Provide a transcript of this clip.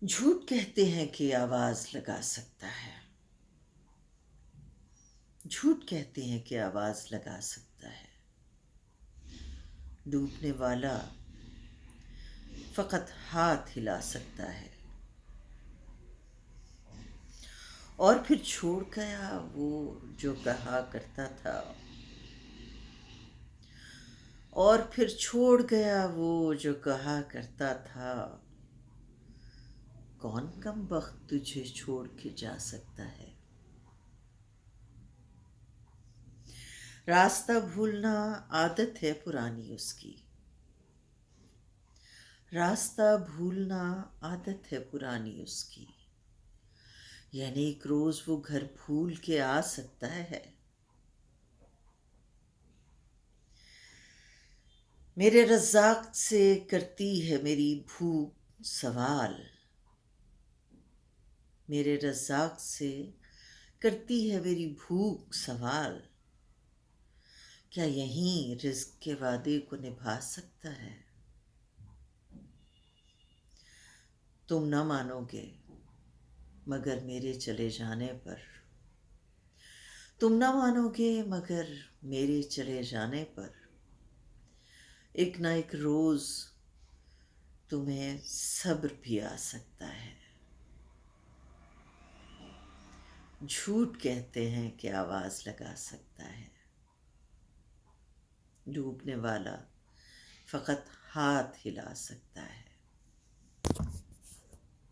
جھوٹ کہتے ہیں کہ آواز لگا سکتا ہے، جھوٹ کہتے ہیں کہ آواز لگا سکتا ہے، ڈوبنے والا فقط ہاتھ ہلا سکتا ہے، اور پھر چھوڑ گیا وہ جو کہا کرتا تھا، اور پھر چھوڑ گیا وہ جو کہا کرتا تھا، کون کم بخت تجھے چھوڑ کے جا سکتا ہے؟ راستہ بھولنا عادت ہے پرانی اس کی، راستہ بھولنا عادت ہے پرانی اس کی، یعنی ایک روز وہ گھر بھول کے آ سکتا ہے۔ میرے رزاق سے کرتی ہے میری بھوک سوال، میرے رزاق سے کرتی ہے میری بھوک سوال، کیا یہیں رزق کے وعدے کو نبھا سکتا ہے؟ تم نہ مانو گے مگر میرے چلے جانے پر، تم نہ مانو گے مگر میرے چلے جانے پر، ایک نہ ایک روز تمہیں صبر بھی آ سکتا ہے۔ جھوٹ کہتے ہیں کہ آواز لگا سکتا ہے، ڈوبنے والا فقط ہاتھ ہلا سکتا ہے۔